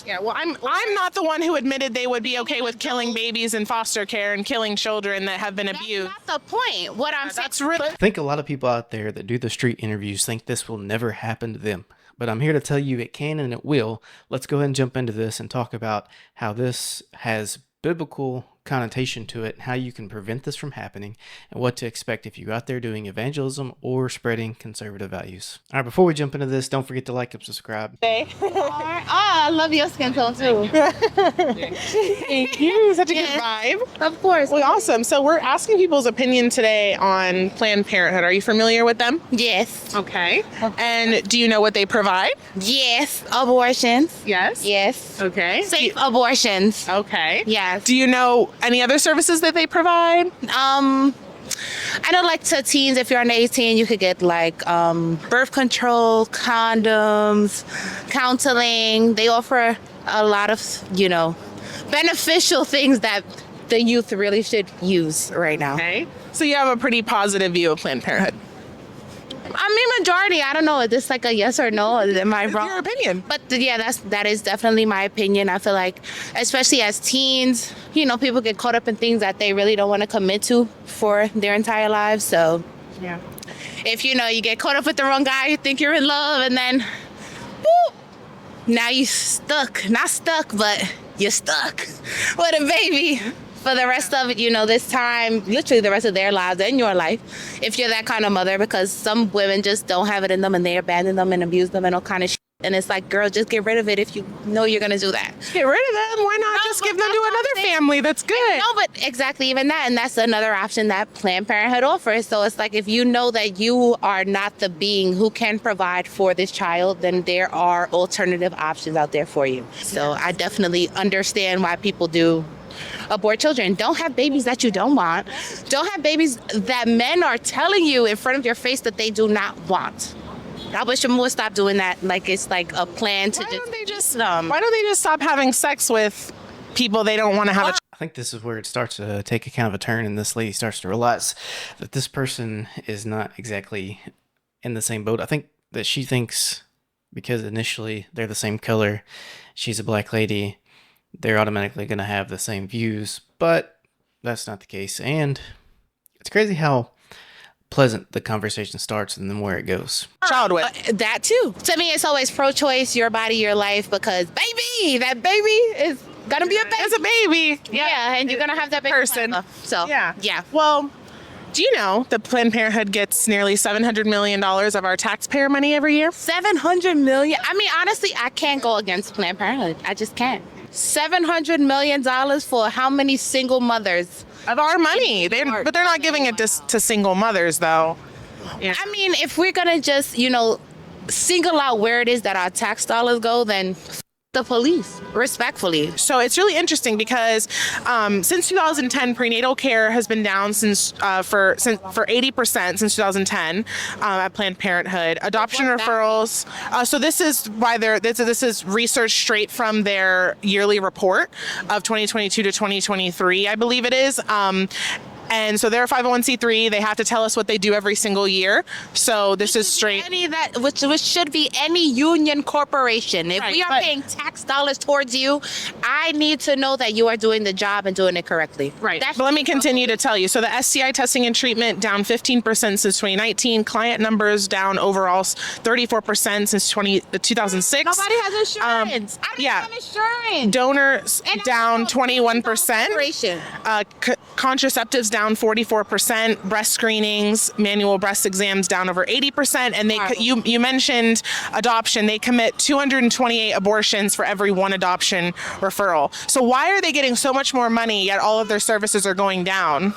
Yeah, well, I'm not the one who admitted they would be okay with killing babies in foster care and killing children that have been abused. That's not the point. What I'm saying. That's really. I think a lot of people out there that do the street interviews think this will never happen to them. But I'm here to tell you it can and it will. Let's go ahead and jump into this and talk about how this has biblical connotation to it, how you can prevent this from happening, and what to expect if you're out there doing evangelism or spreading conservative values. All right, before we jump into this, don't forget to like and subscribe. I love your skin tone too. Thank you. Such a good vibe. Of course. Well, awesome. So we're asking people's opinion today on Planned Parenthood. Are you familiar with them? Yes. Okay. And do you know what they provide? Yes. Abortions. Yes. Yes. Okay. Safe abortions. Okay. Yes. Do you know any other services that they provide? I know, like, to teens, if you're under 18, you could get like birth control, condoms, counseling. They offer a lot of, beneficial things that the youth really should use right now. Okay. So you have a pretty positive view of Planned Parenthood. I mean, majority. I don't know. Is this like a yes or no? Am I wrong? It's your opinion. But yeah, that is definitely my opinion. I feel like, especially as teens, people get caught up in things that they really don't want to commit to for their entire lives. So Yeah. if you get caught up with the wrong guy, you think you're in love, and then whoop, now you stuck. Not stuck, but you're stuck with a baby for the rest of this time, literally the rest of their lives and your life, if you're that kind of mother, because some women just don't have it in them and they abandon them and abuse them and all kind of shit. And it's like, girl, just get rid of it if you know you're going to do that. Get rid of them. Why not just give them to another family? That's good. No, but exactly, even that. And that's another option that Planned Parenthood offers. So it's like, if you know that you are not the being who can provide for this child, then there are alternative options out there for you. So I definitely understand why people do abort children. Don't have babies that you don't want. Don't have babies that men are telling you in front of your face that they do not want. I wish them would stop doing that. Like, it's like a plan to Why don't they just stop having sex with people they don't want to have? I think this is where it starts to take a kind of a turn, and this lady starts to realize that this person is not exactly in the same boat. I think that she thinks because initially they're the same color, she's a black lady, they're automatically going to have the same views, but that's not the case. And it's crazy how pleasant the conversation starts and then where it goes. Child with. That too. To me, it's always pro-choice, your body, your life, because that baby is going to be a baby. It's a baby. Yeah, and you're going to have that baby person. So, yeah. Well, do you know that Planned Parenthood gets nearly $700 million of our taxpayer money every year? $700 million. I mean, honestly, I can't go against Planned Parenthood. I just can't. $700 million for how many single mothers? Of our money. But they're not giving it to single mothers, though. Yeah. I mean, if we're going to just, single out where it is that our tax dollars go, then the police, respectfully. So it's really interesting because since 2010, prenatal care has been down for 80% since 2010 at Planned Parenthood. Adoption referrals. So this is why this is research straight from their yearly report of 2022 to 2023, I believe it is. And so they're a 501c3. They have to tell us what they do every single year. So this is straight. Which should be any union corporation. If we are paying tax dollars towards you, I need to know that you are doing the job and doing it correctly. Right. But let me continue to tell you. So the STI testing and treatment down 15% since 2019. Client numbers down overall 34% since 2006. Nobody has insurance. I don't have insurance. Donors down 21%. Contraceptives down 44%, breast screenings, manual breast exams down over 80%, and you mentioned adoption. They commit 228 abortions for every one adoption referral. So why are they getting so much more money yet all of their services are going down?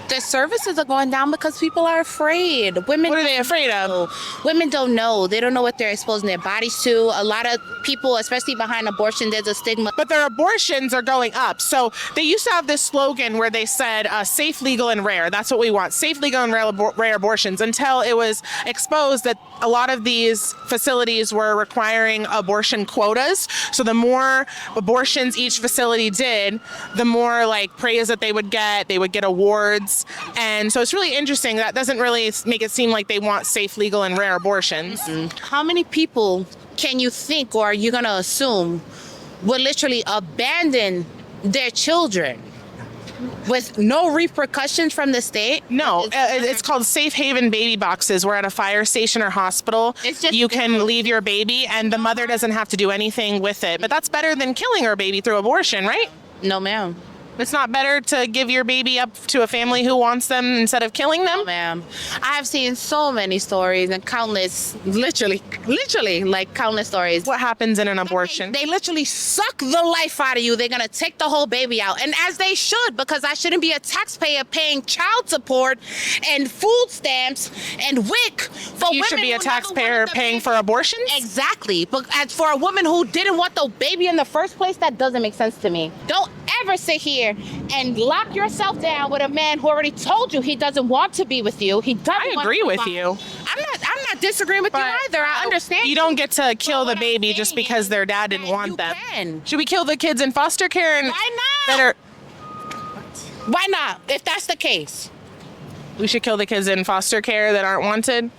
The services are going down because people are afraid. Women. What are they afraid of? Women don't know. They don't know what they're exposing their bodies to. A lot of people, especially behind abortion, there's a stigma. But their abortions are going up. So they used to have this slogan where they said safe, legal, and rare. That's what we want. Safe, legal, and rare abortions, until it was exposed that a lot of these facilities were requiring abortion quotas. So the more abortions each facility did, the more praise that they would get. They would get awards kids. And so it's really interesting. That doesn't really make it seem like they want safe, legal, and rare abortions. How many people can you think, or are you going to assume, would literally abandon their children with no repercussions from the state? No, it's called safe haven baby boxes. We're at a fire station or hospital. It's just- you can leave your baby and the mother doesn't have to do anything with it. But that's better than killing her baby through abortion, right? No, ma'am. It's not better to give your baby up to a family who wants them instead of killing them? No, ma'am. I have seen so many stories and countless, literally, like countless stories. What happens in an abortion? They literally suck the life out of you. They're going to take the whole baby out. And as they should, because I shouldn't be a taxpayer paying child support and food stamps and WIC for You should women be a who never taxpayer wanted the paying baby. for abortions? Exactly. But as for a woman who didn't want the baby in the first place, that doesn't make sense to me. Don't ever sit here and lock yourself down with a man who already told you he doesn't want to be with you. He doesn't I want agree to with provide. you. I'm not disagreeing with you But either. I understand. You don't get to kill the what I'm baby just saying because their dad is didn't that want you them. can. Should we kill the kids in foster care? And Why that not? are, Why not? If that's the case, we should kill the kids in foster care that aren't wanted?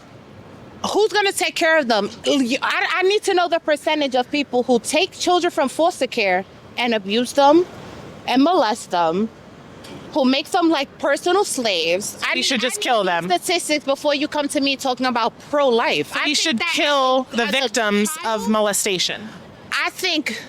who's going to take care of them? I need to know the percentage of people who take children from foster care and abuse them and molest them, who makes them like personal slaves. You should just kill them. Statistics before you come to me talking about pro-life. You should kill the victims of molestation. I think,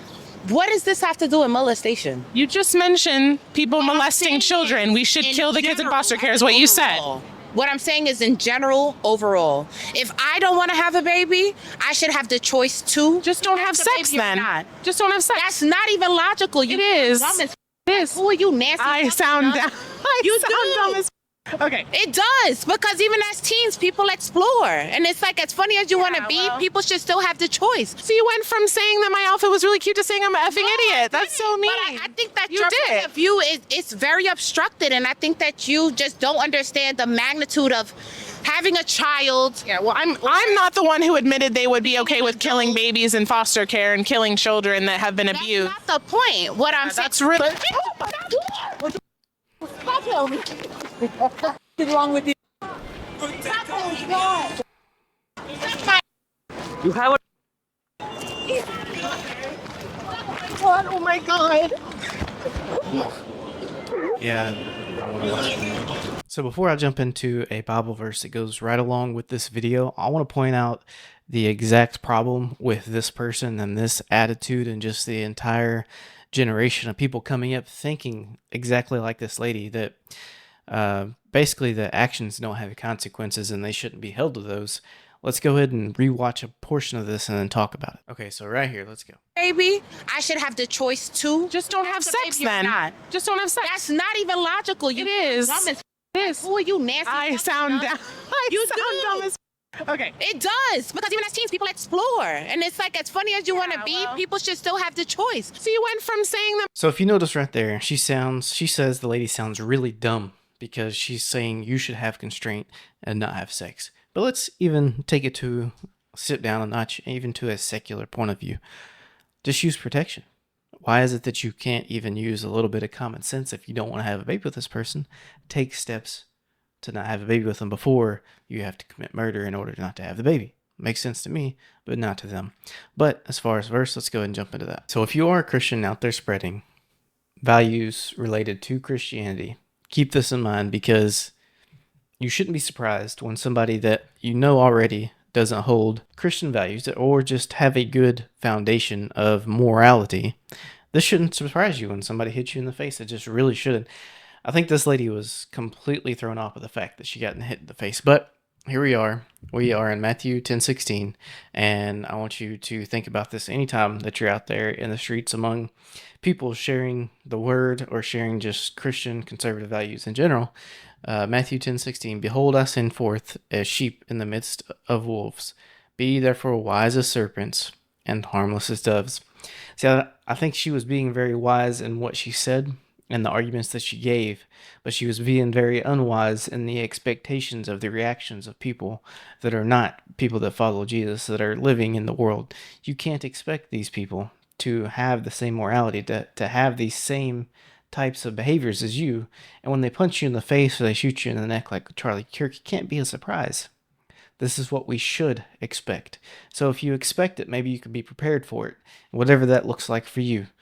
what does this have to do with molestation? You just mentioned people What I'm molesting saying children. We should in kill the kids in general, foster care is what you said. overall. What I'm saying is in general, overall. If I don't want to have a baby, I should have the choice to. Just don't have the sex baby or then. not. Just don't have sex. That's not even logical. You It is. dumb as It is. Who are you, nasty? I fucking sound dumb? dumb. I You sound do. dumb as okay. It does, because even as teens, people explore. And it's like, as funny as you want to be, well. people should still have the choice. So you went from saying that my outfit was really cute to saying I'm an effing idiot. That's so mean. But I think that You your did. point of view is very obstructed, and I think that you just don't understand the magnitude of having a child. Yeah, well, I'm not the one who admitted they would be okay with killing babies in foster care and killing children that have been That's abused. not the point. What I'm saying. That's really. Stop telling me. What's wrong with you? You have a. Oh my god. Yeah. So before I jump into a Bible verse that goes right along with this video, I want to point out the exact problem with this person and this attitude and just the entire generation of people coming up thinking exactly like this lady, that basically the actions don't have consequences and they shouldn't be held to those. Let's go ahead and rewatch a portion of this and then talk about it. Okay, so right here, let's go. Baby, I should have the choice to. Just don't have the sex baby or then. not. Just don't have sex. That's not even logical. You It is. dumb as It is. Who are you, nasty? I fucking sound dumb? dumb. I You sound do. dumb as. Okay. It does, because even as teens, people explore, and it's like, as funny as you want to be, well. people should still have the choice. So you went from saying that. So if you notice right there, she says the lady sounds really dumb because she's saying you should have constraint and not have sex. But let's even take it to sit down a notch, even to a secular point of view. Just use protection. Why is it that you can't even use a little bit of common sense if you don't want to have a baby with this person? Take steps to not have a baby with them before you have to commit murder in order not to have the baby. Makes sense to me, but not to them. But as far as verse, let's go ahead and jump into that. So if you are a Christian out there spreading values related to Christianity, keep this in mind, because you shouldn't be surprised when somebody that you know already doesn't hold Christian values or just have a good foundation of morality. This shouldn't surprise you when somebody hits you in the face. It just really shouldn't. I think this lady was completely thrown off with the fact that she got hit in the face. But here we are. We are in Matthew 10:16, and I want you to think about this anytime that you're out there in the streets among people sharing the word or sharing just Christian conservative values in general. Matthew 10:16, behold, I send forth as sheep in the midst of wolves. Be therefore wise as serpents and harmless as doves. See, I think she was being very wise in what she said and the arguments that she gave, but she was being very unwise in the expectations of the reactions of people that are not people that follow Jesus, that are living in the world. You can't expect these people to have the same morality, to have these same types of behaviors as you, and when they punch you in the face or they shoot you in the neck like Charlie Kirk, it can't be a surprise. This is what we should expect. So if you expect it, maybe you can be prepared for it, whatever that looks like for you.